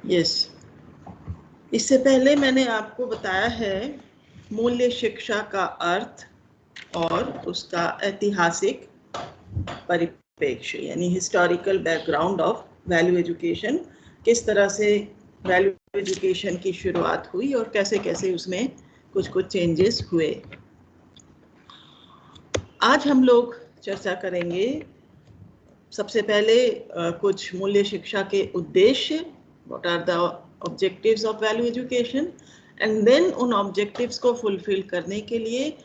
Yes, इससे पहले मैंने आपको बताया है मूल्य शिक्षा का अर्थ और उसका ऐतिहासिक परिप्रेक्ष्य यानी historical background of value education, किस तरह से वैल्यू एजुकेशन की शुरुआत हुई और कैसे कैसे उसमें कुछ कुछ चेंजेस हुए। आज हम लोग चर्चा करेंगे सबसे पहले कुछ मूल्य शिक्षा के उद्देश्य, what are the objectives of value education, and then उन ऑब्जेक्टिव्स को फुलफिल करने के लिए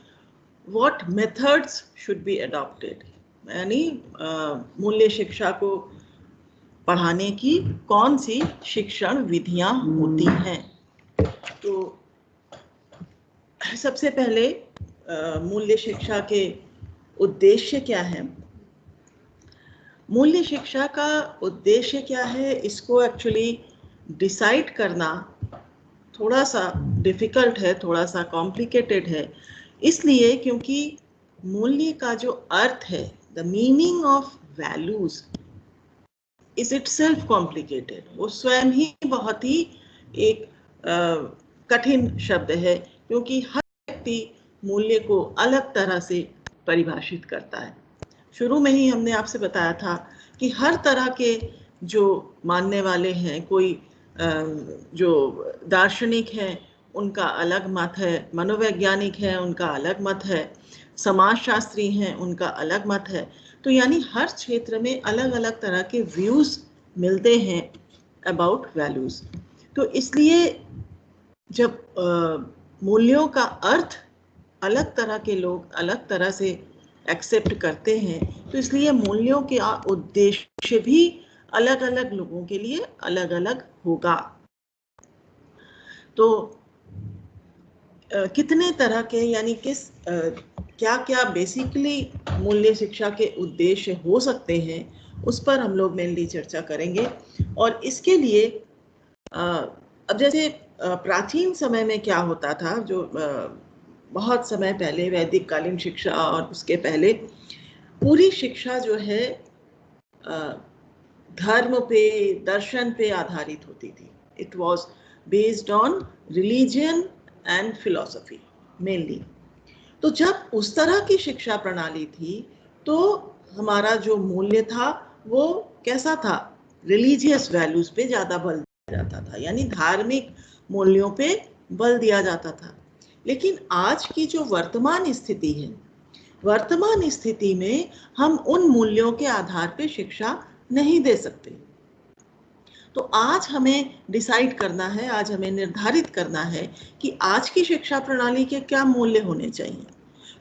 what methods should be adopted, यानी मूल्य शिक्षा को पढ़ाने की कौन सी शिक्षण विधियां होती हैं। तो सबसे पहले मूल्य शिक्षा के उद्देश्य क्या है। मूल्य शिक्षा का उद्देश्य क्या है, इसको एक्चुअली डिसाइड करना थोड़ा सा डिफिकल्ट है, थोड़ा सा कॉम्प्लिकेटेड है, इसलिए क्योंकि मूल्य का जो अर्थ है, the meaning of values is itself complicated. वो स्वयं ही बहुत ही एक कठिन शब्द है, क्योंकि हर व्यक्ति मूल्य को अलग तरह से परिभाषित करता है। शुरू में ही हमने आपसे बताया था कि हर तरह के जो मानने वाले हैं, कोई जो दार्शनिक हैं उनका अलग मत है, मनोवैज्ञानिक हैं उनका अलग मत है, समाजशास्त्री हैं उनका अलग मत है। तो यानी हर क्षेत्र में अलग अलग तरह के व्यूज मिलते हैं अबाउट वैल्यूज। तो इसलिए जब मूल्यों का अर्थ अलग तरह के लोग अलग तरह से एक्सेप्ट करते हैं, तो इसलिए मूल्यों के उद्देश्य भी अलग अलग लोगों के लिए अलग अलग होगा। तो कितने तरह के यानी किस क्या क्या बेसिकली मूल्य शिक्षा के उद्देश्य हो सकते हैं, उस पर हम लोग मेनली चर्चा करेंगे। और इसके लिए अब जैसे प्राचीन समय में क्या होता था, जो बहुत समय पहले वैदिक कालीन शिक्षा और उसके पहले पूरी शिक्षा जो है धर्म पे, दर्शन पे आधारित होती थी। It was based on religion and philosophy mainly. तो जब उस तरह की शिक्षा प्रणाली थी तो हमारा जो मूल्य था वो कैसा था, रिलीजियस वैल्यूज पे ज्यादा बल दिया जाता था, यानी धार्मिक मूल्यों पे बल दिया जाता था। लेकिन आज की जो वर्तमान स्थिति है, वर्तमान स्थिति में हम उन मूल्यों के आधार पे शिक्षा नहीं दे सकते। तो आज हमें डिसाइड करना है, आज हमें निर्धारित करना है कि आज की शिक्षा प्रणाली के क्या मूल्य होने चाहिए,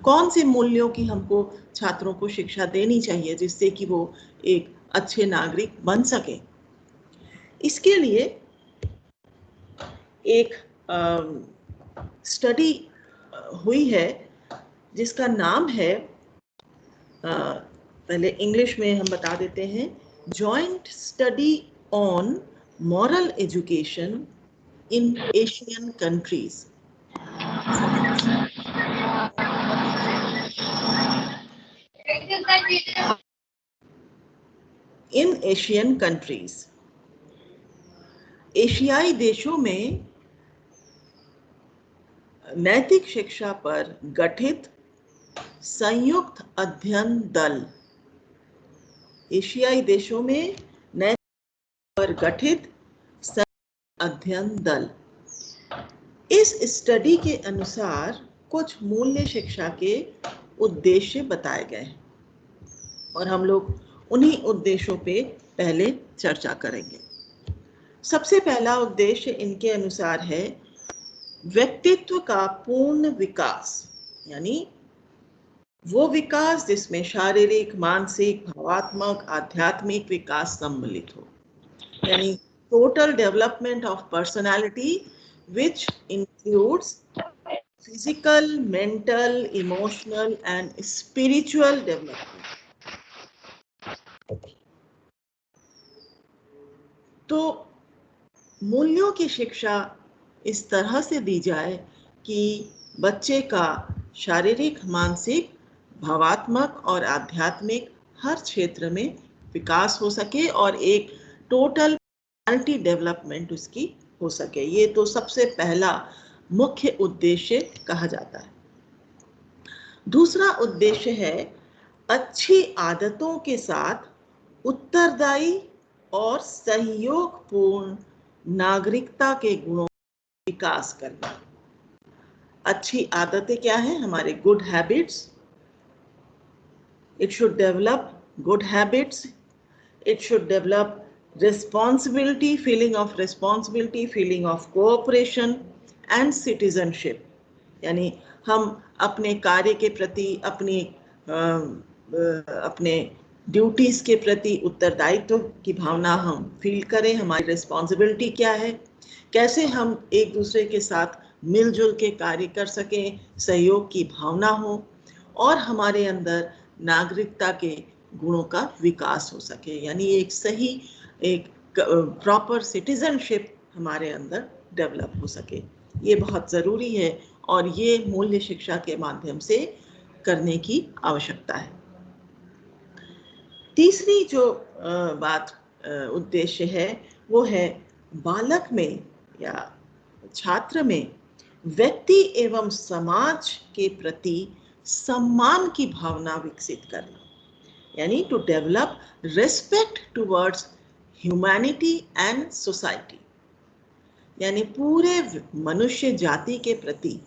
कौन से मूल्यों की हमको छात्रों को शिक्षा देनी चाहिए जिससे कि वो एक अच्छे नागरिक बन सके। इसके लिए एक स्टडी हुई है जिसका नाम है, पहले इंग्लिश में हम बता देते हैं, joint study on moral education in Asian countries. In Asian countries, एशियाई देशों में नैतिक शिक्षा पर गठित संयुक्त अध्ययन दल। एशियाई देशों में नैतिक पर गठित संयुक्त अध्ययन दल। इस स्टडी के अनुसार कुछ मूल्य शिक्षा के उद्देश्य बताए गए हैं और हम लोग उन्हीं उद्देश्यों पे पहले चर्चा करेंगे। सबसे पहला उद्देश्य इनके अनुसार है व्यक्तित्व का पूर्ण विकास, यानी वो विकास जिसमें शारीरिक, मानसिक, भावात्मक, आध्यात्मिक विकास सम्मिलित हो, यानी total development of personality which includes physical, mental, emotional and spiritual development. तो मूल्यों की शिक्षा इस तरह से दी जाए कि बच्चे का शारीरिक, मानसिक, भावात्मक और आध्यात्मिक हर क्षेत्र में विकास हो सके और एक टोटल पर्सनालिटी डेवलपमेंट उसकी हो सके। ये तो सबसे पहला मुख्य उद्देश्य कहा जाता है। दूसरा उद्देश्य है अच्छी आदतों के साथ उत्तरदायी और सहयोगपूर्ण नागरिकता के गुणों का विकास करना। अच्छी आदतें क्या हैं? हमारे good habits. It should develop good habits. It should develop responsibility, feeling of responsibility, feeling of cooperation and citizenship. यानी हम अपने कार्य के प्रति, अपने ड्यूटीज के प्रति उत्तरदायित्व की भावना हम फील करें। हमारी रिस्पॉन्सिबिलिटी क्या है, कैसे हम एक दूसरे के साथ मिलजुल के कार्य कर सकें, सहयोग की भावना हो और हमारे अंदर नागरिकता के गुणों का विकास हो सके। यानी एक प्रॉपर सिटीजनशिप हमारे अंदर डेवलप हो सके। ये बहुत ज़रूरी है और ये मूल्य शिक्षा के माध्यम से करने की आवश्यकता है। तीसरी जो उद्देश्य है वो है बालक में या छात्र में व्यक्ति एवं समाज के प्रति सम्मान की भावना विकसित करना। यानी to develop respect towards humanity and society. यानी पूरे मनुष्य जाति के प्रति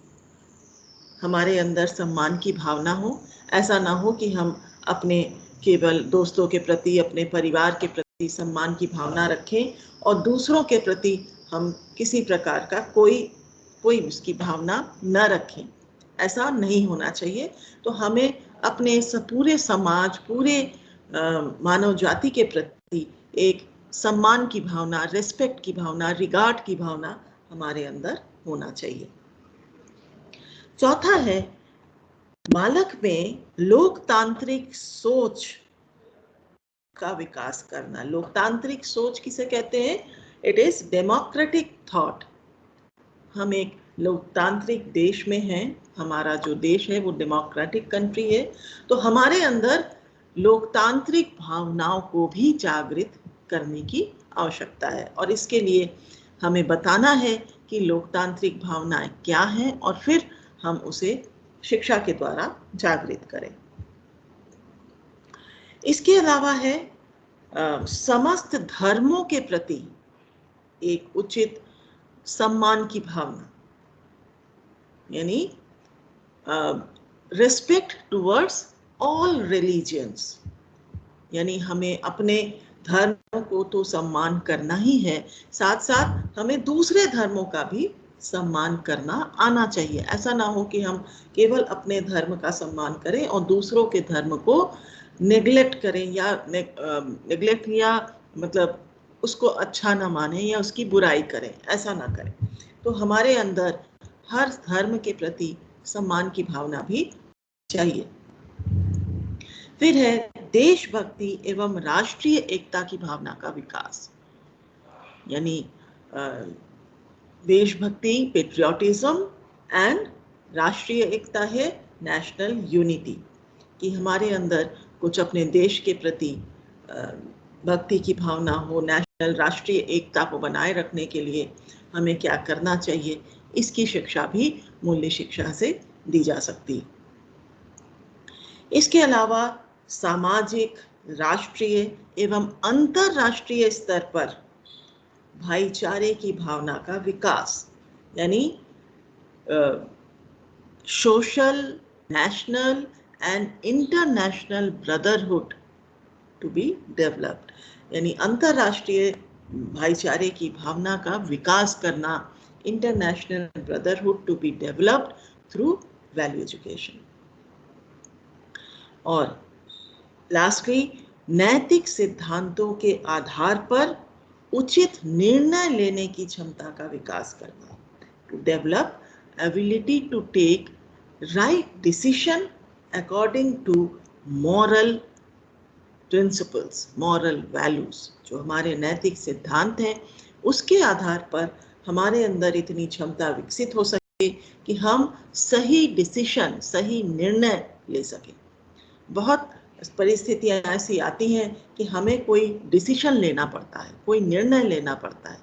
हमारे अंदर सम्मान की भावना हो। ऐसा ना हो कि हम अपने केवल दोस्तों के प्रति, अपने परिवार के प्रति सम्मान की भावना रखें और दूसरों के प्रति हम किसी प्रकार का कोई उसकी भावना न रखें। ऐसा नहीं होना चाहिए। तो हमें अपने पूरे समाज, पूरे मानव जाति के प्रति एक सम्मान की भावना, रेस्पेक्ट की भावना, रिगार्ड की भावना हमारे अंदर होना चाहिए। चौथा है बालक में लोकतांत्रिक सोच का विकास करना। लोकतांत्रिक सोच किसे कहते हैं? It is democratic thought. हम एक लोकतांत्रिक देश में हैं, हमारा जो देश है वो डेमोक्रेटिक कंट्री है, तो हमारे अंदर लोकतांत्रिक भावनाओं को भी जागृत करने की आवश्यकता है और इसके लिए हमें बताना है कि लोकतांत्रिक भावनाएं क्या हैं और फिर हम उसे शिक्षा के द्वारा जागृत करें। इसके अलावा है समस्त धर्मों के प्रति एक उचित सम्मान की भावना। यानी रिस्पेक्ट टुवर्ड्स ऑल रिलीजियंस। यानी हमें अपने धर्म को तो सम्मान करना ही है, साथ साथ हमें दूसरे धर्मों का भी सम्मान करना आना चाहिए। ऐसा ना हो कि हम केवल अपने धर्म का सम्मान करें और दूसरों के धर्म को नेग्लेक्ट करें या नेग्लेक्ट या मतलब उसको अच्छा ना माने या उसकी बुराई करें। ऐसा ना करें। तो हमारे अंदर हर धर्म के प्रति सम्मान की भावना भी चाहिए। फिर है देशभक्ति एवं राष्ट्रीय एकता की भावना का विकास। यानी देशभक्ति, पेट्रियोटिज्म एंड राष्ट्रीय एकता है नेशनल यूनिटी। कि हमारे अंदर कुछ अपने देश के प्रति भक्ति की भावना हो। नेशनल, राष्ट्रीय एकता को बनाए रखने के लिए हमें क्या करना चाहिए, इसकी शिक्षा भी मूल्य शिक्षा से दी जा सकती। इसके अलावा सामाजिक, राष्ट्रीय एवं अंतरराष्ट्रीय स्तर पर भाईचारे की भावना का विकास। यानी social, national and international brotherhood to be developed. यानी अंतरराष्ट्रीय भाईचारे की भावना का विकास करना, international brotherhood to be developed through value education. और लास्टली नैतिक सिद्धांतों के आधार पर उचित निर्णय लेने की क्षमता का विकास करना। To develop ability to take right decision according to moral principles, moral values. जो हमारे नैतिक सिद्धांत हैं उसके आधार पर हमारे अंदर इतनी क्षमता विकसित हो सके कि हम सही डिसीजन, सही निर्णय ले सकें। बहुत परिस्थितियां ऐसी आती हैं कि हमें कोई डिसीजन लेना पड़ता है, कोई निर्णय लेना पड़ता है,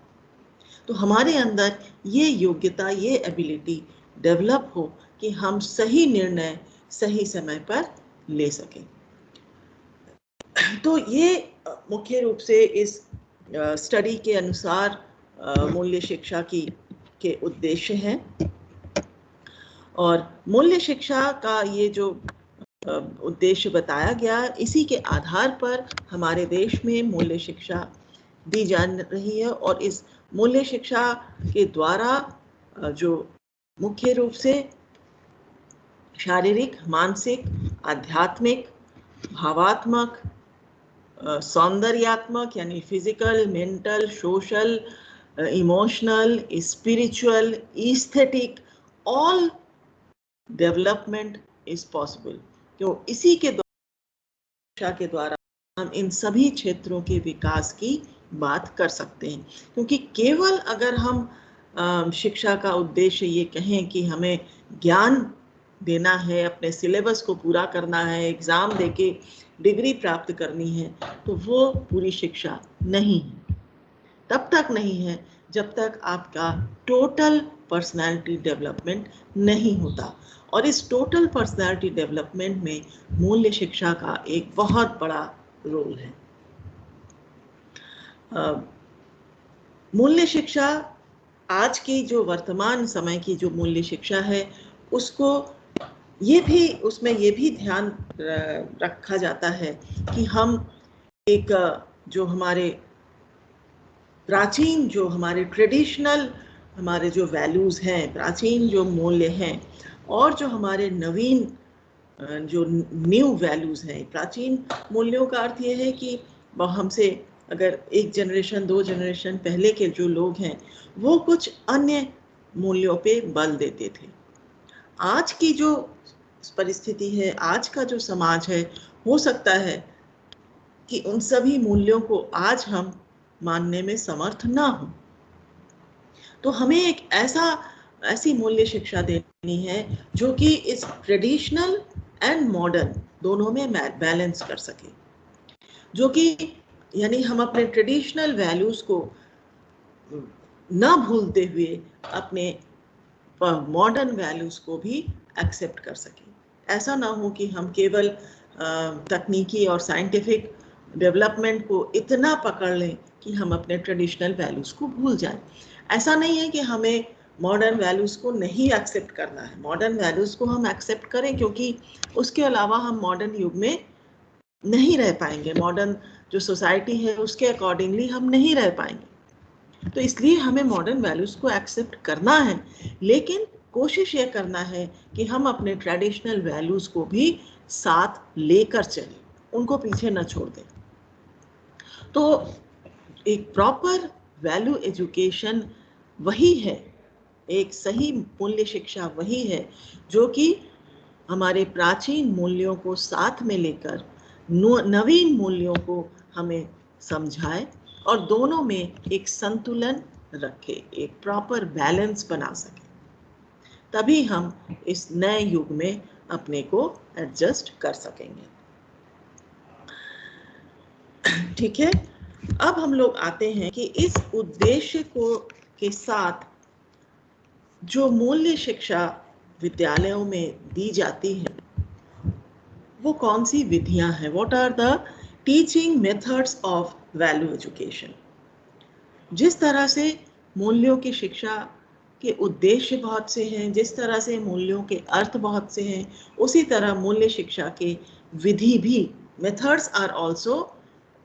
तो हमारे अंदर ये योग्यता, ये एबिलिटी डेवलप हो कि हम सही निर्णय सही समय पर ले सकें। तो ये मुख्य रूप से इस स्टडी के अनुसार मूल्य शिक्षा के उद्देश्य हैं। और मूल्य शिक्षा का ये जो उद्देश्य बताया गया, इसी के आधार पर हमारे देश में मूल्य शिक्षा दी जा रही है। और इस मूल्य शिक्षा के द्वारा जो मुख्य रूप से शारीरिक, मानसिक, आध्यात्मिक, भावात्मक, सौंदर्यात्मक यानी physical, mental, social, emotional, spiritual, aesthetic, all development is possible. तो इसी के द्वारा हम इन सभी क्षेत्रों के विकास की बात कर सकते हैं। क्योंकि केवल अगर हम शिक्षा का उद्देश्य ये कहें कि हमें ज्ञान देना है, अपने सिलेबस को पूरा करना है, एग्जाम देके डिग्री प्राप्त करनी है, तो वो पूरी शिक्षा नहीं है। तब तक नहीं है जब तक आपका टोटल पर्सनालिटी डेवलपमेंट नहीं होता। और इस टोटल पर्सनालिटी डेवलपमेंट में मूल्य शिक्षा का एक बहुत बड़ा रोल है। मूल्य शिक्षा आज की जो वर्तमान समय की जो मूल्य शिक्षा है, उसको उसमें ये भी ध्यान रखा जाता है कि हम एक जो हमारे प्राचीन, जो हमारे ट्रेडिशनल, हमारे जो वैल्यूज हैं, प्राचीन जो मूल्य हैं, और जो हमारे नवीन जो न्यू वैल्यूज हैं। प्राचीन मूल्यों का अर्थ ये है कि हमसे अगर एक जनरेशन, 2 जनरेशन पहले के जो लोग हैं, वो कुछ अन्य मूल्यों पे बल देते थे। आज की जो परिस्थिति है, आज का जो समाज है, हो सकता है कि उन सभी मूल्यों को आज हम मानने में समर्थ ना हो। तो हमें एक ऐसी मूल्य शिक्षा देनी है जो कि इस ट्रेडिशनल एंड मॉडर्न दोनों में बैलेंस कर सके, जो कि यानी हम अपने ट्रेडिशनल वैल्यूज को ना भूलते हुए अपने मॉडर्न वैल्यूज को भी एक्सेप्ट कर सके। ऐसा ना हो कि हम केवल तकनीकी और साइंटिफिक डेवलपमेंट को इतना पकड़ लें कि हम अपने ट्रेडिशनल वैल्यूज को भूल जाएं। ऐसा नहीं है कि हमें मॉडर्न वैल्यूज को नहीं एक्सेप्ट करना है, मॉडर्न वैल्यूज को हम एक्सेप्ट करें, क्योंकि उसके अलावा हम मॉडर्न युग में नहीं रह पाएंगे। मॉडर्न जो सोसाइटी है उसके अकॉर्डिंगली हम नहीं रह पाएंगे। तो इसलिए हमें मॉडर्न वैल्यूज को एक्सेप्ट करना है, लेकिन कोशिश ये करना है कि हम अपने ट्रेडिशनल वैल्यूज को भी साथ लेकर चलें, उनको पीछे न छोड़ दें। तो एक प्रॉपर वैल्यू एजुकेशन वही है, एक सही मूल्य शिक्षा वही है जो कि हमारे प्राचीन मूल्यों को साथ में लेकर नवीन मूल्यों को हमें समझाए और दोनों में एक संतुलन रखे, एक प्रॉपर बैलेंस बना सके। तभी हम इस नए युग में अपने को एडजस्ट कर सकेंगे। ठीक है, अब हम लोग आते हैं कि इस उद्देश्य के साथ जो मूल्य शिक्षा विद्यालयों में दी जाती है, वो कौन सी विधियां हैं? What are the teaching methods of value education? जिस तरह से मूल्यों की शिक्षा के उद्देश्य बहुत से हैं, जिस तरह से मूल्यों के अर्थ बहुत से हैं, उसी तरह मूल्य शिक्षा के विधि भी, मेथड्स आर आल्सो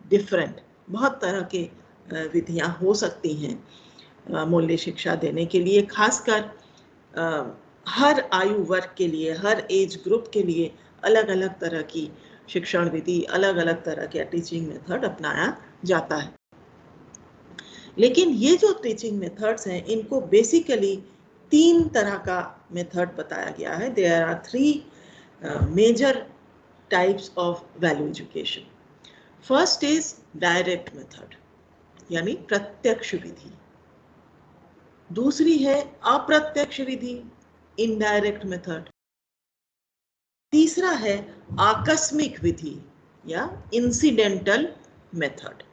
डिफरेंट। बहुत तरह के विधियां हो सकती हैं मूल्य शिक्षा देने के लिए, खासकर हर आयु वर्ग के लिए, हर एज ग्रुप के लिए अलग अलग तरह की शिक्षण विधि, अलग अलग तरह के टीचिंग मेथड अपनाया जाता है। लेकिन ये जो टीचिंग मेथड्स हैं, इनको बेसिकली 3 तरह का मेथड बताया गया है। There are 3 major types of value education. First is direct method, यानी प्रत्यक्ष विधि। दूसरी है अप्रत्यक्ष विधि, इनडायरेक्ट मेथड। तीसरा है आकस्मिक विधि, या इंसिडेंटल मेथड।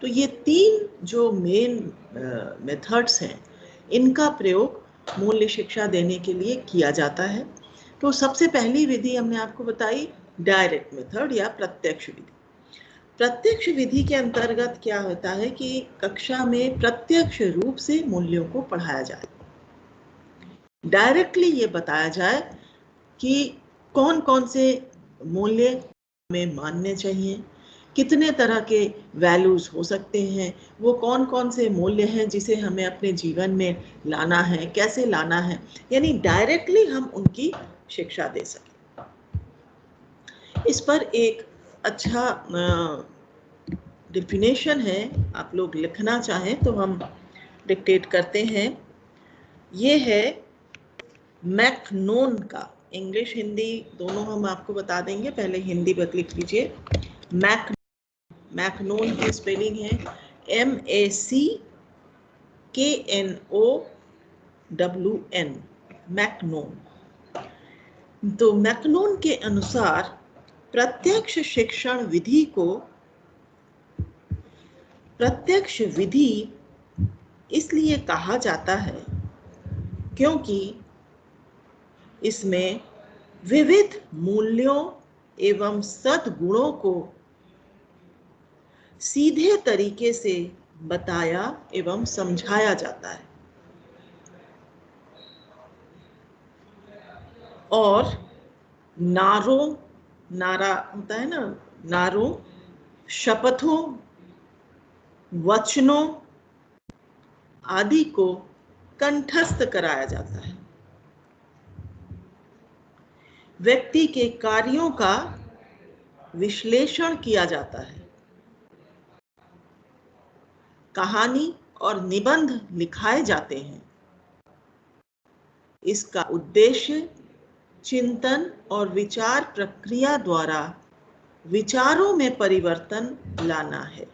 तो ये तीन जो मेन मेथड्स हैं, इनका प्रयोग मूल्य शिक्षा देने के लिए किया जाता है। तो सबसे पहली विधि हमने आपको बताई डायरेक्ट मेथड या प्रत्यक्ष विधि। प्रत्यक्ष विधि के अंतर्गत क्या होता है कि कक्षा में प्रत्यक्ष रूप से मूल्यों को पढ़ाया जाए, डायरेक्टली ये बताया जाए कि कौन कौन से मूल्य हमें मानने चाहिए, कितने तरह के वैल्यूज हो सकते हैं, वो कौन कौन से मूल्य हैं जिसे हमें अपने जीवन में लाना है, कैसे लाना है, यानी डायरेक्टली हम उनकी शिक्षा दे सकें। इस पर एक अच्छा डेफिनेशन है, आप लोग लिखना चाहें तो हम डिक्टेट करते हैं। ये है मैकनोन का, इंग्लिश हिंदी दोनों हम आपको बता देंगे, पहले हिंदी पर लिख लीजिए। मैकनोन की स्पेलिंग है MACKNOWN, मैकनोन। तो मैकनोन के अनुसार प्रत्यक्ष शिक्षण विधि को प्रत्यक्ष विधि इसलिए कहा जाता है क्योंकि इसमें विविध मूल्यों एवं सद्गुणों को सीधे तरीके से बताया एवं समझाया जाता है और नारा होता है ना, नारों, शपथों, वचनों आदि को कंठस्थ कराया जाता है। व्यक्ति के कार्यों का विश्लेषण किया जाता है। कहानी और निबंध लिखाए जाते हैं। इसका उद्देश्य चिंतन और विचार प्रक्रिया द्वारा विचारों में परिवर्तन लाना है।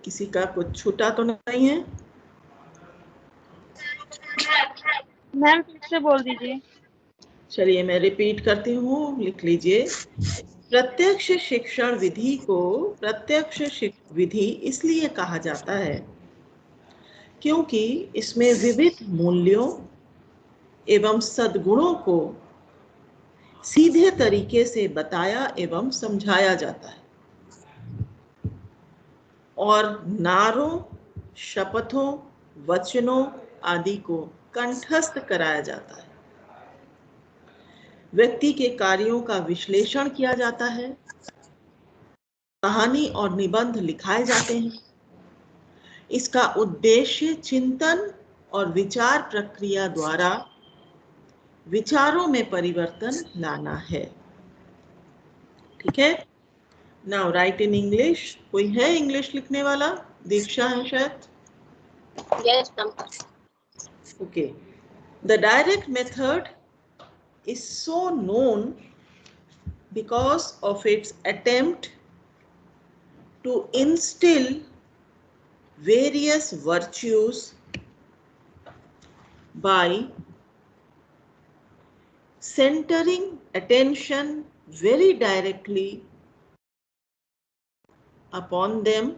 किसी का कुछ छूटा तो नहीं है? मैम फिर से बोल दीजिए। चलिए मैं रिपीट करती हूँ, लिख लीजिए। प्रत्यक्ष शिक्षण विधि को प्रत्यक्ष विधि इसलिए कहा जाता है क्योंकि इसमें विविध मूल्यों एवं सद्गुणों को सीधे तरीके से बताया एवं समझाया जाता है और नारों, शपथों, वचनों आदि को कंठस्थ कराया जाता है। व्यक्ति के कार्यों का विश्लेषण किया जाता है। कहानी और निबंध लिखाए जाते हैं। इसका उद्देश्य चिंतन और विचार प्रक्रिया द्वारा विचारों में परिवर्तन लाना है। ठीक है? Now right in English. कोई है इंग्लिश लिखने वाला? दीक्षा है शायद। Yes, ma'am. Okay. The direct method is so known because of its attempt to instill various virtues by centering attention very directly upon them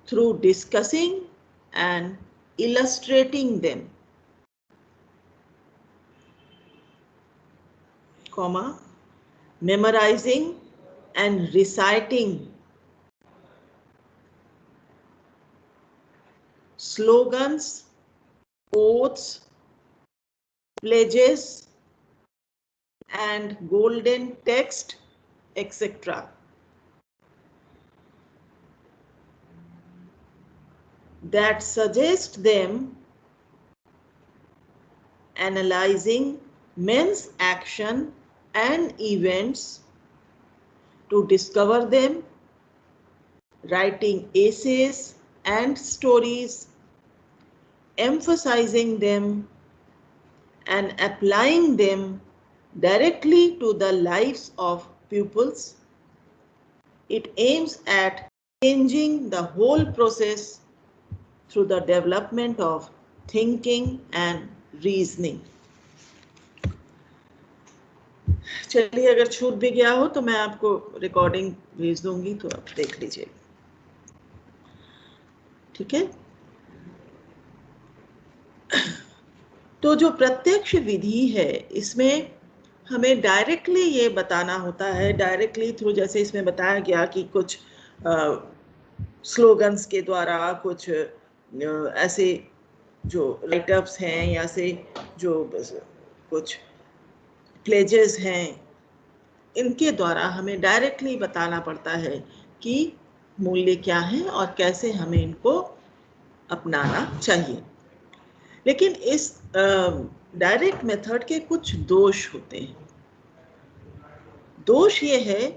through discussing and illustrating them, comma, memorizing and reciting slogans, oaths, pledges, and golden text, etc. that suggest them analyzing men's action and events to discover them, writing essays and stories, emphasizing them and applying them directly to the lives of pupils. It aims at changing the whole process through the development of thinking and reasoning. चलिए, अगर छूट भी गया हो तो मैं आपको recording भेज दूंगी, तो आप देख लीजिए, ठीक है। तो जो प्रत्यक्ष विधि है, इसमें हमें डायरेक्टली ये बताना होता है, डायरेक्टली थ्रू, जैसे इसमें बताया गया कि कुछ स्लोगन्स के द्वारा, कुछ ऐसे जो राइटअप्स हैं या से जो कुछ प्लेजेस हैं, इनके द्वारा हमें डायरेक्टली बताना पड़ता है कि मूल्य क्या है और कैसे हमें इनको अपनाना चाहिए। लेकिन इस डायरेक्ट मेथड के कुछ दोष होते हैं। दोष ये है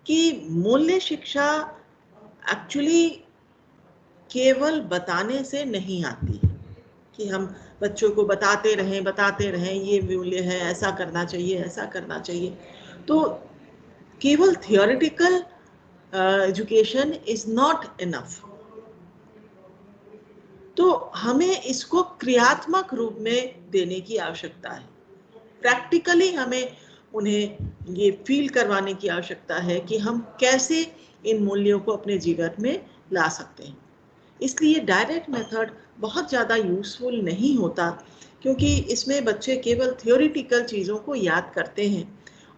कि मूल्य शिक्षा एक्चुअली केवल बताने से नहीं आती है, कि हम बच्चों को बताते रहें ये मूल्य है, ऐसा करना चाहिए, ऐसा करना चाहिए। तो केवल theoretical education is not enough. तो हमें इसको क्रियात्मक रूप में देने की आवश्यकता है। प्रैक्टिकली हमें उन्हें ये फील करवाने की आवश्यकता है कि हम कैसे इन मूल्यों को अपने जीवन में ला सकते हैं। इसलिए डायरेक्ट मेथड बहुत ज़्यादा यूजफुल नहीं होता, क्योंकि इसमें बच्चे केवल थियोरिटिकल चीज़ों को याद करते हैं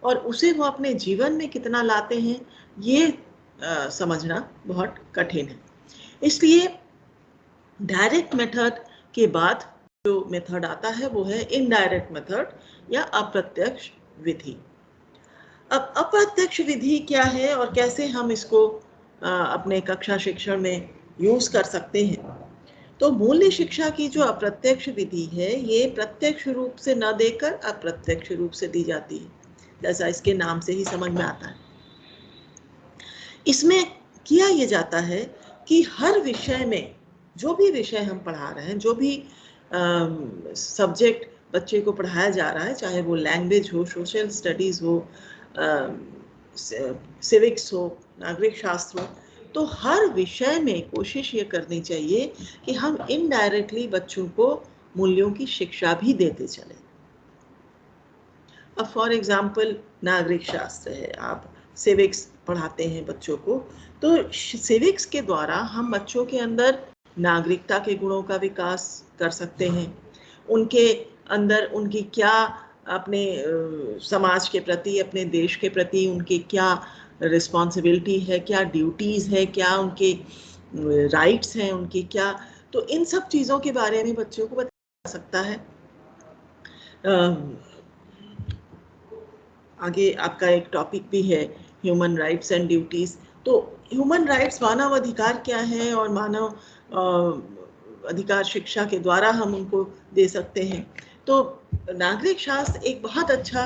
और उसे वो अपने जीवन में कितना लाते हैं, ये समझना बहुत कठिन है। इसलिए डायरेक्ट मेथड के बाद जो मेथड आता है वो है इनडायरेक्ट मेथड या अप्रत्यक्ष विधि। अब अप्रत्यक्ष विधि क्या है और कैसे हम इसको अपने कक्षा शिक्षण में यूज कर सकते हैं? तो मूल्य शिक्षा की जो अप्रत्यक्ष विधि है, ये प्रत्यक्ष रूप से न देकर अप्रत्यक्ष रूप से दी जाती है, जैसा इसके नाम से ही समझ में आता है। इसमें किया ये जाता है कि हर विषय में, जो भी विषय हम पढ़ा रहे हैं, जो भी सब्जेक्ट बच्चे को पढ़ाया जा रहा है, चाहे वो लैंग्वेज हो, सोशल स्टडीज हो, सिविक्स हो, नागरिक शास्त्र हो, तो हर विषय में कोशिश ये करनी चाहिए कि हम इनडायरेक्टली बच्चों को मूल्यों की शिक्षा भी देते चले। अब फॉर एग्जाम्पल नागरिक शास्त्र है, आप सिविक्स पढ़ाते हैं बच्चों को, तो सिविक्स के द्वारा हम बच्चों के अंदर नागरिकता के गुणों का विकास कर सकते हैं। उनके अंदर उनकी क्या अपने समाज के प्रति, अपने देश के प्रति उनकी क्या रिस्पॉन्सिबिलिटी है, क्या ड्यूटीज़ है, क्या उनके राइट्स हैं, उनकी क्या, तो इन सब चीज़ों के बारे में बच्चों को बता सकता है। आगे आपका एक टॉपिक भी है ह्यूमन राइट्स एंड ड्यूटीज़। तो ह्यूमन राइट्स, मानव अधिकार क्या है और मानव अधिकार शिक्षा के द्वारा हम उनको दे सकते हैं। तो नागरिक शास्त्र एक बहुत अच्छा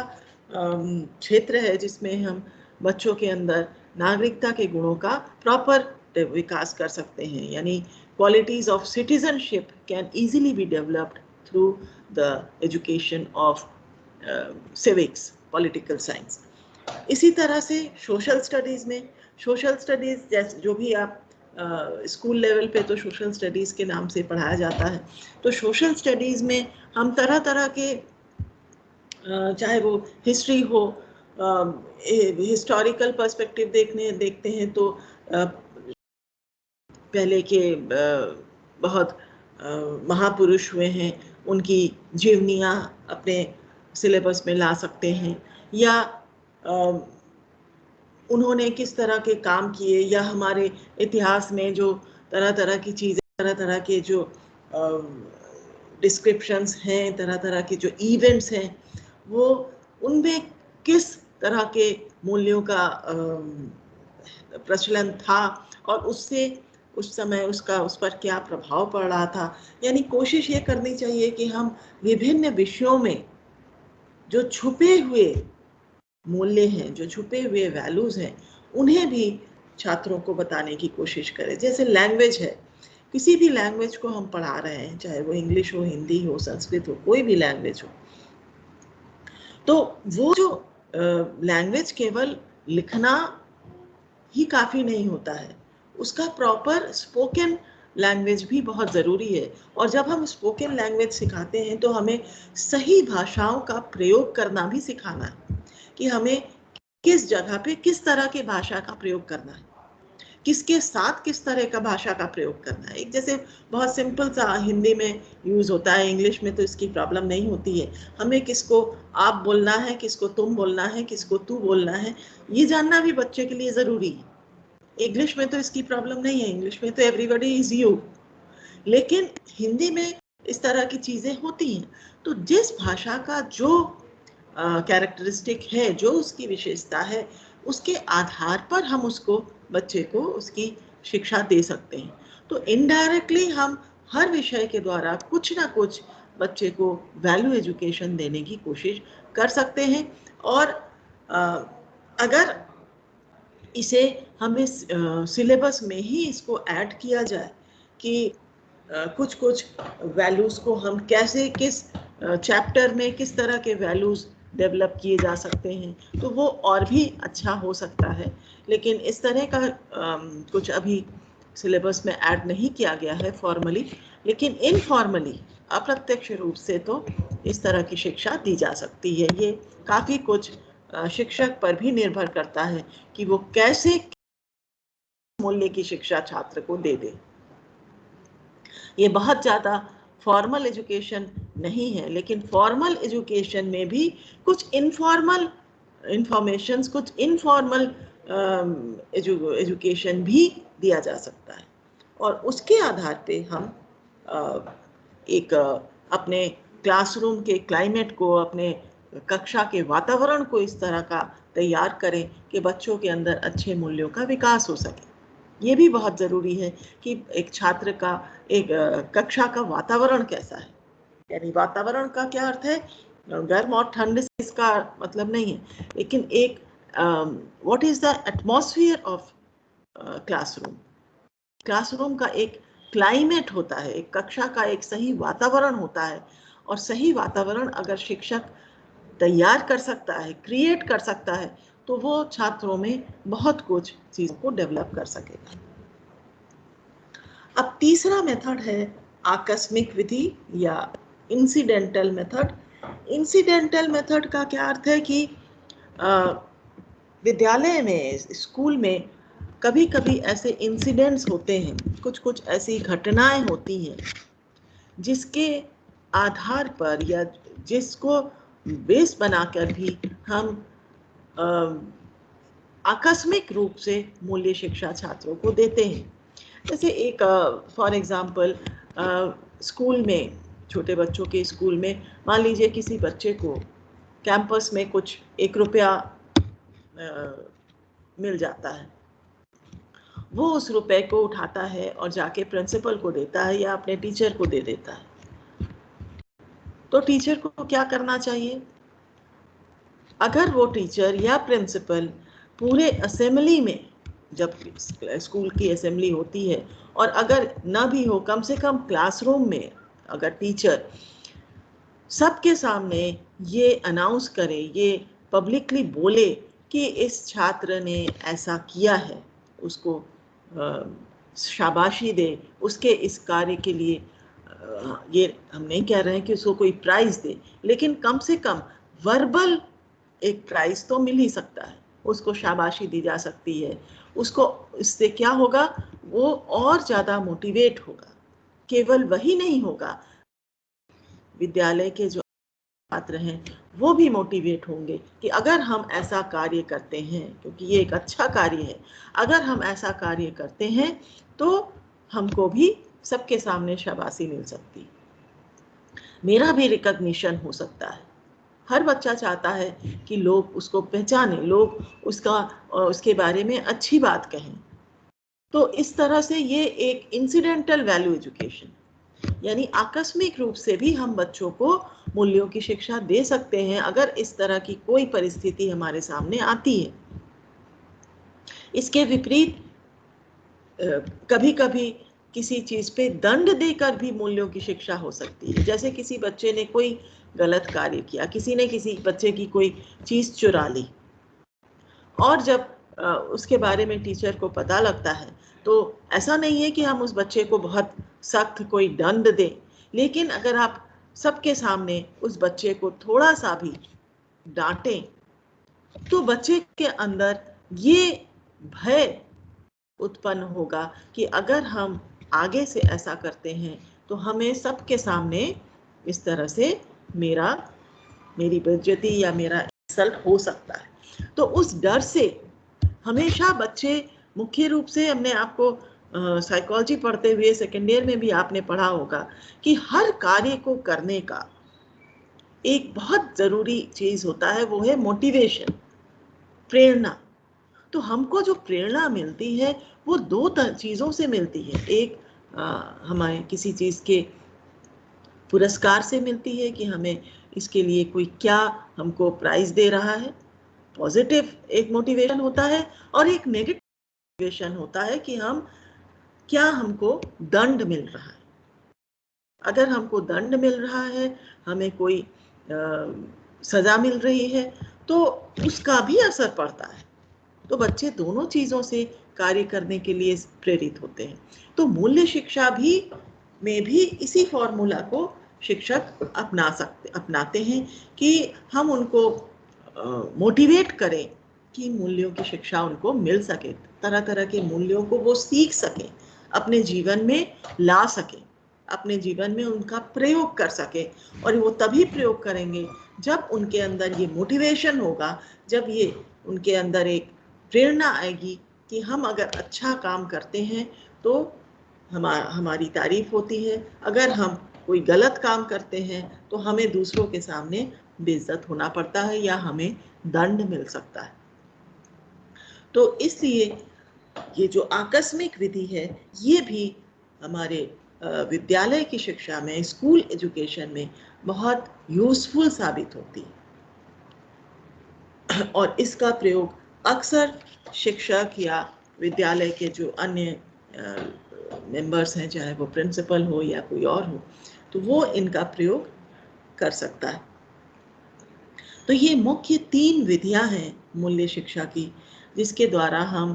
क्षेत्र है जिसमें हम बच्चों के अंदर नागरिकता के गुणों का प्रॉपर विकास कर सकते हैं। यानी qualities of citizenship can easily B developed through the education of civics, political science. इसी तरह से सोशल स्टडीज़ में, सोशल स्टडीज़ जैसे जो भी आप स्कूल लेवल पे तो सोशल स्टडीज़ के नाम से पढ़ाया जाता है, तो सोशल स्टडीज़ में हम तरह तरह के, चाहे वो हिस्ट्री हो, हिस्टोरिकल पर्सपेक्टिव देखते हैं तो पहले के बहुत महापुरुष हुए हैं, उनकी जीवनियाँ अपने सिलेबस में ला सकते हैं, या उन्होंने किस तरह के काम किए, या हमारे इतिहास में जो तरह तरह की चीज़ें, तरह तरह के जो डिस्क्रिप्शंस हैं, तरह तरह के जो इवेंट्स हैं, वो उनमें किस तरह के मूल्यों का प्रचलन था और उससे उस समय उसका उस पर क्या प्रभाव पड़ रहा था। यानी कोशिश ये करनी चाहिए कि हम विभिन्न विषयों में जो छुपे हुए मूल्य हैं, जो छुपे हुए वैल्यूज हैं, उन्हें भी छात्रों को बताने की कोशिश करें। जैसे लैंग्वेज है, किसी भी लैंग्वेज को हम पढ़ा रहे हैं, चाहे वो इंग्लिश हो, हिंदी हो, संस्कृत हो, कोई भी लैंग्वेज हो, तो वो जो लैंग्वेज केवल लिखना ही काफ़ी नहीं होता है, उसका प्रॉपर स्पोकन लैंग्वेज भी बहुत ज़रूरी है। और जब हम स्पोकन लैंग्वेज सिखाते हैं तो हमें सही भाषाओं का प्रयोग करना भी सिखाना है, कि हमें किस जगह पे किस तरह की भाषा का प्रयोग करना है, किसके साथ किस तरह का भाषा का प्रयोग करना है। एक जैसे बहुत सिंपल सा हिंदी में यूज होता है, इंग्लिश में तो इसकी प्रॉब्लम नहीं होती है। हमें किसको आप बोलना है, किसको तुम बोलना है, किसको तू बोलना है, ये जानना भी बच्चे के लिए जरूरी है। इंग्लिश में तो इसकी प्रॉब्लम नहीं है, इंग्लिश में तो एवरीबॉडी इज यू, लेकिन हिंदी में इस तरह की चीजें होती हैं। तो जिस भाषा का जो कैरेक्टरिस्टिक है, जो उसकी विशेषता है, उसके आधार पर हम उसको बच्चे को उसकी शिक्षा दे सकते हैं। तो इनडायरेक्टली हम हर विषय के द्वारा कुछ ना कुछ बच्चे को वैल्यू एजुकेशन देने की कोशिश कर सकते हैं। और अगर इसे हमें सिलेबस में ही इसको ऐड किया जाए कि कुछ कुछ वैल्यूज को हम कैसे किस चैप्टर में किस तरह के वैल्यूज डेवलप किए जा सकते हैं, तो वो और भी अच्छा हो सकता है। लेकिन इस तरह का कुछ अभी सिलेबस में ऐड नहीं किया गया है फॉर्मली, लेकिन इनफॉर्मली अप्रत्यक्ष रूप से तो इस तरह की शिक्षा दी जा सकती है। ये काफ़ी कुछ शिक्षक पर भी निर्भर करता है कि वो कैसे मूल्य की शिक्षा छात्र को दे दे। ये बहुत ज़्यादा फॉर्मल एजुकेशन नहीं है, लेकिन फॉर्मल एजुकेशन में भी कुछ इनफॉर्मल इंफॉर्मेशंस, कुछ इनफॉर्मल एजुकेशन भी दिया जा सकता है। और उसके आधार पे हम एक अपने क्लासरूम के क्लाइमेट को, अपने कक्षा के वातावरण को इस तरह का तैयार करें कि बच्चों के अंदर अच्छे मूल्यों का विकास हो सके। ये भी बहुत ज़रूरी है कि एक छात्र का, एक कक्षा का वातावरण कैसा है। यानी वातावरण का क्या अर्थ है, गर्म और ठंड से इसका मतलब नहीं है, लेकिन एक what is the atmosphere of classroom. Classroom का एक क्लाइमेट होता है, एक कक्षा का एक सही वातावरण होता है। और सही वातावरण अगर शिक्षक तैयार कर सकता है, क्रिएट कर सकता है, तो वो छात्रों में बहुत कुछ चीज़ों को डेवलप कर सकेगा। अब तीसरा मेथड है आकस्मिक विधि या इंसिडेंटल मेथड। इंसिडेंटल मेथड का क्या अर्थ है कि विद्यालय में, स्कूल में कभी कभी ऐसे इंसिडेंट्स होते हैं, कुछ कुछ ऐसी घटनाएं होती हैं जिसके आधार पर या जिसको बेस बनाकर भी हम आकस्मिक रूप से मूल्य शिक्षा छात्रों को देते हैं। जैसे एक फॉर एग्जांपल स्कूल में, छोटे बच्चों के स्कूल में मान लीजिए किसी बच्चे को कैंपस में कुछ 1 रुपया मिल जाता है। वो उस रुपए को उठाता है और जाके प्रिंसिपल को देता है या अपने टीचर को दे देता है। तो टीचर को क्या करना चाहिए? अगर वो टीचर या प्रिंसिपल पूरे असेंबली में, जब स्कूल की असेंबली होती है, और अगर ना भी हो, कम से कम क्लासरूम में अगर टीचर सबके सामने ये अनाउंस करे, ये पब्लिकली बोले कि इस छात्र ने ऐसा किया है, उसको शाबाशी दे उसके इस कार्य के लिए। ये हम नहीं कह रहे हैं कि उसको कोई प्राइज दे, लेकिन कम से कम वर्बल एक प्राइज तो मिल ही सकता है, उसको शाबाशी दी जा सकती है। उसको इससे क्या होगा, वो और ज़्यादा मोटिवेट होगा। केवल वही नहीं होगा, विद्यालय के जो छात्र हैं वो भी मोटिवेट होंगे कि अगर हम ऐसा कार्य करते हैं, क्योंकि ये एक अच्छा कार्य है, अगर हम ऐसा कार्य करते हैं तो हमको भी सबके सामने शाबाशी मिल सकती, मेरा भी रिकॉग्निशन हो सकता है। हर बच्चा चाहता है कि लोग उसको पहचानें, लोग उसके बारे में अच्छी बात कहें। तो इस तरह से ये एक इंसिडेंटल वैल्यू एजुकेशन, यानी आकस्मिक रूप से भी हम बच्चों को मूल्यों की शिक्षा दे सकते हैं अगर इस तरह की कोई परिस्थिति हमारे सामने आती है। इसके विपरीत कभी कभी किसी चीज पे दंड देकर भी मूल्यों की शिक्षा हो सकती है। जैसे किसी बच्चे ने कोई गलत कार्य किया, किसी ने किसी बच्चे की कोई चीज चुरा ली, और जब उसके बारे में टीचर को पता लगता है, तो ऐसा नहीं है कि हम उस बच्चे को बहुत सख्त कोई दंड दें, लेकिन अगर आप सबके सामने उस बच्चे को थोड़ा सा भी डांटें तो बच्चे के अंदर ये भय उत्पन्न होगा कि अगर हम आगे से ऐसा करते हैं तो हमें सबके सामने इस तरह से मेरी बेइज्जती या मेरा इंसल्ट हो सकता है। तो उस डर से हमेशा बच्चे मुख्य रूप से, हमने आपको साइकोलॉजी पढ़ते हुए सेकेंड ईयर में भी आपने पढ़ा होगा कि हर कार्य को करने का एक बहुत जरूरी चीज होता है, वो है मोटिवेशन, प्रेरणा। तो हमको जो प्रेरणा मिलती है वो दो चीजों से मिलती है। एक हमारे किसी चीज के पुरस्कार से मिलती है कि हमें इसके लिए कोई क्या हमको प्राइज दे रहा है, पॉजिटिव एक मोटिवेशन होता है, और एक नेगेटिव मोटिवेशन होता है कि हमको दंड मिल रहा है। अगर हमको दंड मिल रहा है, हमें कोई सजा मिल रही है, तो उसका भी असर पड़ता है। तो बच्चे दोनों चीजों से कार्य करने के लिए प्रेरित होते हैं। तो मूल्य शिक्षा में भी इसी फॉर्मूला को शिक्षक अपनाते हैं कि हम उनको मोटिवेट करें कि मूल्यों की शिक्षा उनको मिल सके, तरह तरह के मूल्यों को वो सीख सके, अपने जीवन में ला सके, अपने जीवन में उनका प्रयोग कर सके। और वो तभी प्रयोग करेंगे जब उनके अंदर ये मोटिवेशन होगा, जब ये उनके अंदर एक प्रेरणा आएगी कि हम अगर अच्छा काम करते हैं तो हमारी तारीफ होती है, अगर हम कोई गलत काम करते हैं तो हमें दूसरों के सामने बेइज्जत होना पड़ता है या हमें दंड मिल सकता है। तो इसलिए ये जो आकस्मिक विधि है, ये भी हमारे विद्यालय की शिक्षा में, स्कूल एजुकेशन में बहुत यूजफुल साबित होती है। और इसका प्रयोग अक्सर शिक्षक या विद्यालय के जो अन्य मेंबर्स हैं, चाहे वो प्रिंसिपल हो या कोई और हो, तो वो इनका प्रयोग कर सकता है। तो ये मुख्य 3 विधियां हैं मूल्य शिक्षा की, जिसके द्वारा हम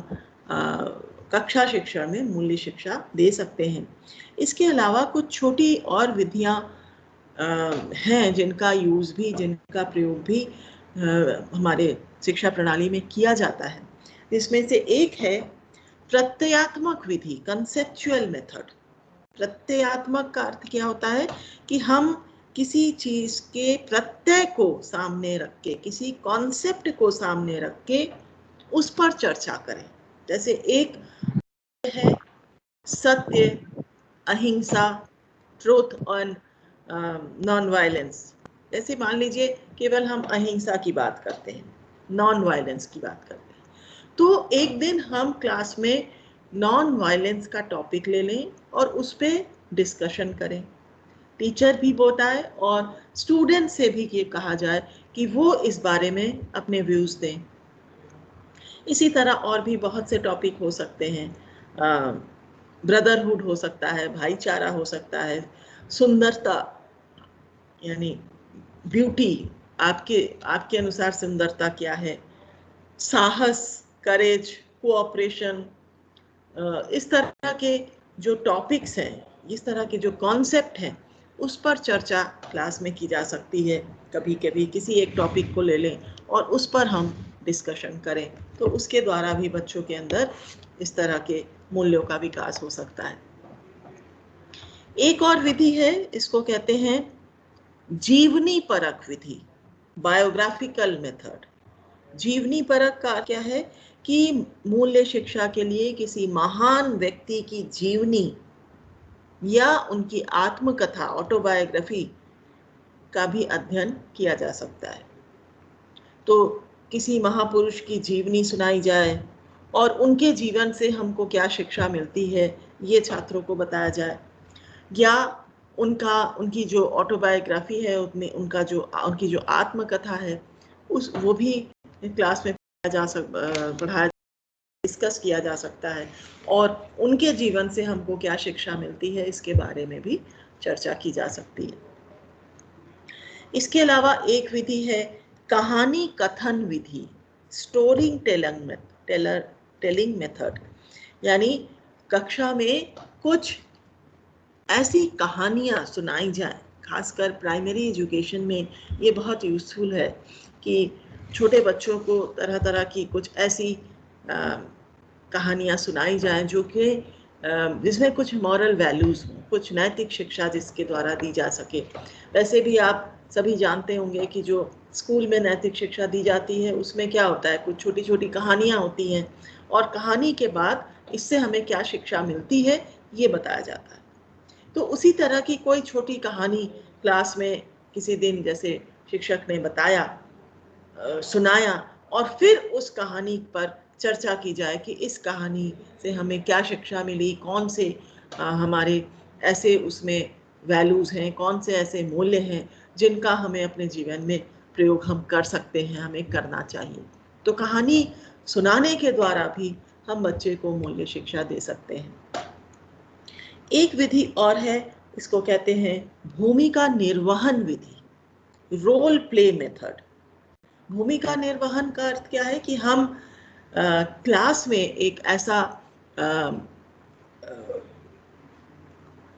कक्षा शिक्षण में मूल्य शिक्षा दे सकते हैं। इसके अलावा कुछ छोटी और विधियां हैं जिनका प्रयोग भी हमारे शिक्षा प्रणाली में किया जाता है। इसमें से एक है प्रत्ययात्मक विधि, कंसेप्चुअल मेथड। प्रत्ययात्मक का अर्थ क्या होता है कि हम किसी चीज के प्रत्यय को सामने रख के, किसी कॉन्सेप्ट को सामने रख के उस पर चर्चा करें। जैसे एक है सत्य, अहिंसा, ट्रुथ और नॉन वायलेंस। जैसे मान लीजिए केवल हम अहिंसा की बात करते हैं, नॉन वायलेंस की बात करते हैं, तो एक दिन हम क्लास में नॉन वायलेंस का टॉपिक ले लें और उस पर डिस्कशन करें। टीचर भी बताए और स्टूडेंट से भी ये कहा जाए कि वो इस बारे में अपने व्यूज दें। इसी तरह और भी बहुत से टॉपिक हो सकते हैं। ब्रदरहुड हो सकता है, भाईचारा हो सकता है, सुंदरता यानी ब्यूटी, आपके अनुसार सुंदरता क्या है, साहस, करेज, कोऑपरेशन, इस तरह के जो टॉपिक्स हैं, इस तरह के जो कॉन्सेप्ट हैं, उस पर चर्चा क्लास में की जा सकती है। कभी कभी किसी एक टॉपिक को ले लें और उस पर हम डिस्कशन करें, तो उसके द्वारा भी बच्चों के अंदर इस तरह के मूल्यों का विकास हो सकता है। एक और विधि है, इसको कहते हैं जीवनी परक विधि, बायोग्राफिकल मेथड। जीवनी परक का क्या है कि मूल्य शिक्षा के लिए किसी महान व्यक्ति की जीवनी या उनकी आत्मकथा, ऑटोबायोग्राफी का भी अध्ययन किया जा सकता है। तो किसी महापुरुष की जीवनी सुनाई जाए और उनके जीवन से हमको क्या शिक्षा मिलती है, ये छात्रों को बताया जाए, या उनकी जो ऑटोबायोग्राफी है उसमें उनकी जो आत्मकथा है वो भी क्लास में पढ़ाया, डिस्कस किया जा सकता है, और उनके जीवन से हमको क्या शिक्षा मिलती है इसके बारे में भी चर्चा की जा सकती है। इसके अलावा एक विधि है कहानी कथन विधि, स्टोरी टेलिंग मेथड। यानी कक्षा में कुछ ऐसी कहानियां सुनाई जाए, खासकर प्राइमरी एजुकेशन में ये बहुत यूजफुल है कि छोटे बच्चों को तरह तरह की कुछ ऐसी कहानियाँ सुनाई जाएं जो कि जिसमें कुछ मॉरल वैल्यूज़ हों, कुछ नैतिक शिक्षा जिसके द्वारा दी जा सके। वैसे भी आप सभी जानते होंगे कि जो स्कूल में नैतिक शिक्षा दी जाती है उसमें क्या होता है, कुछ छोटी छोटी कहानियाँ होती हैं और कहानी के बाद इससे हमें क्या शिक्षा मिलती है ये बताया जाता है। तो उसी तरह की कोई छोटी कहानी क्लास में किसी दिन जैसे शिक्षक ने बताया, सुनाया और फिर उस कहानी पर चर्चा की जाए कि इस कहानी से हमें क्या शिक्षा मिली, कौन से हमारे ऐसे उसमें वैल्यूज़ हैं, कौन से ऐसे मूल्य हैं जिनका हमें अपने जीवन में प्रयोग हम कर सकते हैं, हमें करना चाहिए। तो कहानी सुनाने के द्वारा भी हम बच्चे को मूल्य शिक्षा दे सकते हैं। एक विधि और है, इसको कहते हैं भूमिका निर्वहन विधि, रोल प्ले मेथड। भूमिका निर्वहन का अर्थ क्या है कि हम क्लास में एक ऐसा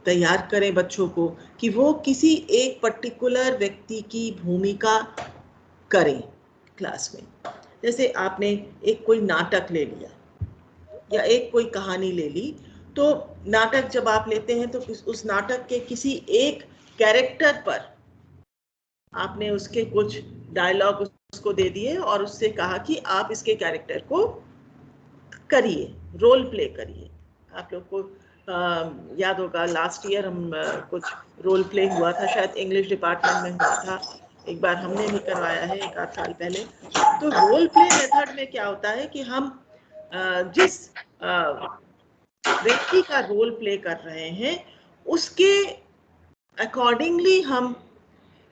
तैयार करें बच्चों को कि वो किसी एक पर्टिकुलर व्यक्ति की भूमिका करें क्लास में। जैसे आपने एक कोई नाटक ले लिया या एक कोई कहानी ले ली, तो नाटक जब आप लेते हैं तो उस नाटक के किसी एक कैरेक्टर पर आपने उसके कुछ डायलॉग उसको दे दिए और उससे कहा कि आप इसके कैरेक्टर को करिए, रोल प्ले करिए। आप लोग को याद होगा लास्ट ईयर हम कुछ रोल प्ले हुआ था, शायद इंग्लिश डिपार्टमेंट में हुआ था, एक बार हमने भी करवाया है 1 आध साल पहले। तो रोल प्ले मेथड में क्या होता है कि हम जिस व्यक्ति का रोल प्ले कर रहे हैं उसके अकॉर्डिंगली हम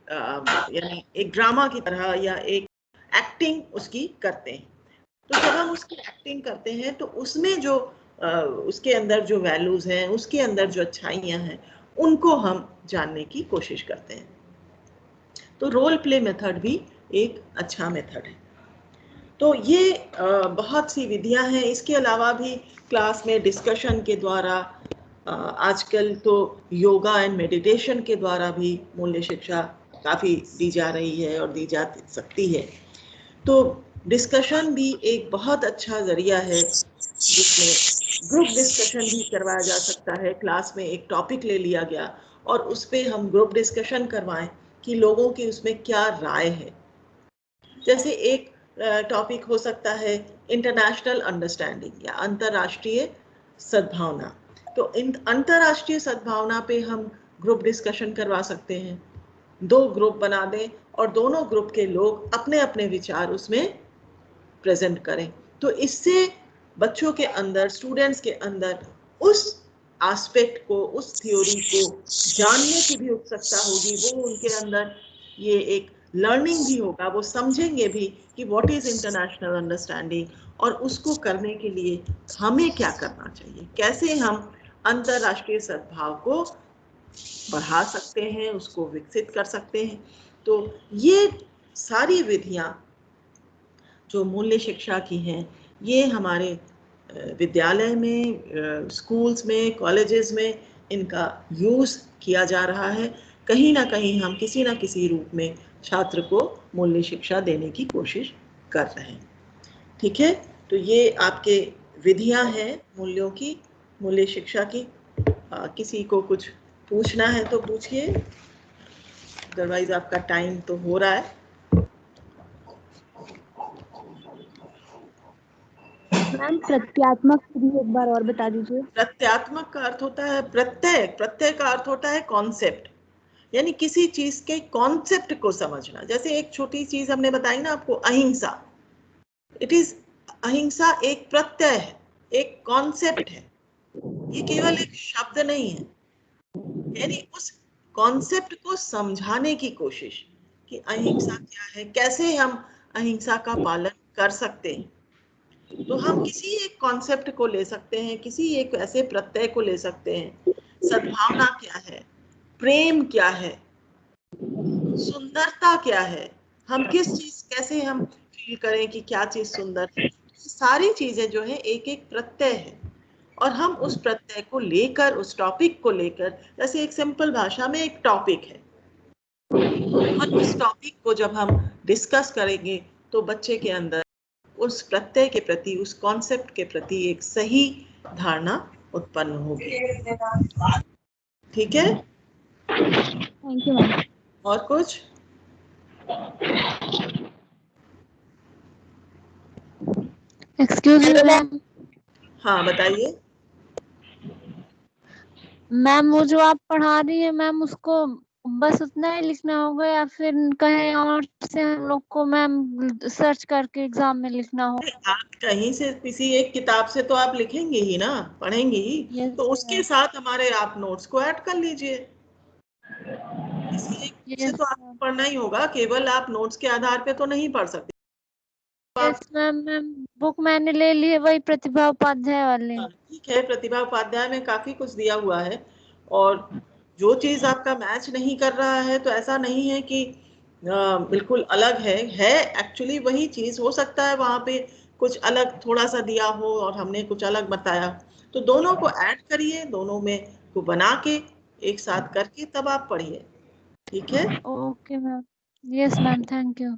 यानी एक ड्रामा की तरह या एक एक्टिंग उसकी करते हैं। तो जब हम उसकी एक्टिंग करते हैं तो उसमें जो उसके अंदर जो वैल्यूज हैं, उसके अंदर जो अच्छाइयाँ हैं, उनको हम जानने की कोशिश करते हैं। तो रोल प्ले मेथड भी एक अच्छा मेथड है। तो ये बहुत सी विधियां हैं। इसके अलावा भी क्लास में डिस्कशन के द्वारा, आजकल तो योगा एंड मेडिटेशन के द्वारा भी मूल्य शिक्षा काफ़ी दी जा रही है और दी जा सकती है। तो डिस्कशन भी एक बहुत अच्छा जरिया है जिसमें ग्रुप डिस्कशन भी करवाया जा सकता है। क्लास में एक टॉपिक ले लिया गया और उस पर हम ग्रुप डिस्कशन करवाएं कि लोगों की उसमें क्या राय है। जैसे एक टॉपिक हो सकता है इंटरनेशनल अंडरस्टैंडिंग या अंतर्राष्ट्रीय सद्भावना। तो अंतर्राष्ट्रीय सद्भावना पे हम ग्रुप डिस्कशन करवा सकते हैं। 2 ग्रुप बना दें और दोनों ग्रुप के लोग अपने अपने विचार उसमें प्रेजेंट करें। तो इससे बच्चों के अंदर, स्टूडेंट्स के अंदर उस एस्पेक्ट को, उस थ्योरी को जानने की भी उत्सुकता होगी। वो उनके अंदर ये एक लर्निंग भी होगा, वो समझेंगे भी कि व्हाट इज इंटरनेशनल अंडरस्टैंडिंग और उसको करने के लिए हमें क्या करना चाहिए, कैसे हम अंतर्राष्ट्रीय सद्भाव को बढ़ा सकते हैं, उसको विकसित कर सकते हैं। तो ये सारी विधियां जो मूल्य शिक्षा की हैं, ये हमारे विद्यालय में, स्कूल्स में, कॉलेजेस में इनका यूज़ किया जा रहा है। कहीं ना कहीं हम किसी ना किसी रूप में छात्र को मूल्य शिक्षा देने की कोशिश कर रहे हैं। ठीक है, तो ये आपके विधियां हैं मूल्यों की, मूल्य शिक्षा की। किसी को कुछ पूछना है तो पूछिए, अदरवाइज आपका टाइम तो हो रहा है। मैम प्रत्यात्मक विधि एक बार और बता दीजिए। प्रत्यात्मक का अर्थ होता है प्रत्यय, प्रत्यय का अर्थ होता है कॉन्सेप्ट, यानी किसी चीज के कॉन्सेप्ट को समझना। जैसे एक छोटी चीज हमने बताई ना आपको, अहिंसा, इट इज, अहिंसा एक प्रत्यय है, एक कॉन्सेप्ट है, ये केवल एक शब्द नहीं है। यानी उस कॉन्सेप्ट को समझाने की कोशिश कि अहिंसा क्या है, कैसे हम अहिंसा का पालन कर सकते हैं। तो हम किसी एक कॉन्सेप्ट को ले सकते हैं, किसी एक ऐसे प्रत्यय को ले सकते हैं। सद्भावना क्या है, प्रेम क्या है, सुंदरता क्या है, हम किस चीज, कैसे हम फील करें कि क्या चीज सुंदर है। सारी चीजें जो है एक एक प्रत्यय है और हम उस प्रत्यय को लेकर, उस टॉपिक को लेकर, जैसे एक सिंपल भाषा में एक टॉपिक है और उस टॉपिक को जब हम डिस्कस करेंगे तो बच्चे के अंदर उस प्रत्यय के प्रति, उस कॉन्सेप्ट के प्रति एक सही धारणा उत्पन्न होगी। ठीक है, थैंक यू मैम। और कुछ? Excuse me ma'am. हाँ बताइए। मैम वो जो आप पढ़ा रही है मैम, उसको बस उतना ही लिखना होगा या फिर कहीं और से हम लोग को मैम सर्च करके एग्जाम में लिखना हो? आप कहीं से किसी एक किताब से तो आप लिखेंगे ही ना, पढ़ेंगे ही, यस तो उसके साथ हमारे आप नोट्स को ऐड कर लीजिए। किसी एक से तो आपको पढ़ना ही होगा, केवल आप नोट्स के आधार पे तो नहीं पढ़ सकते। Yes ma'am. मैम बुक मैंने ले ली है, वही प्रतिभा उपाध्याय वाले। ठीक है, प्रतिभा उपाध्याय में काफी कुछ दिया हुआ है, और जो चीज आपका मैच नहीं कर रहा है तो ऐसा नहीं है कि बिल्कुल अलग है एक्चुअली वही चीज। हो सकता है वहां पे कुछ अलग थोड़ा सा दिया हो और हमने कुछ अलग बताया, तो दोनों को ऐड करिए, दोनों में को बना के एक साथ करके तब आप पढ़िए। ठीक है, okay ma'am. Yes ma'am, thank you.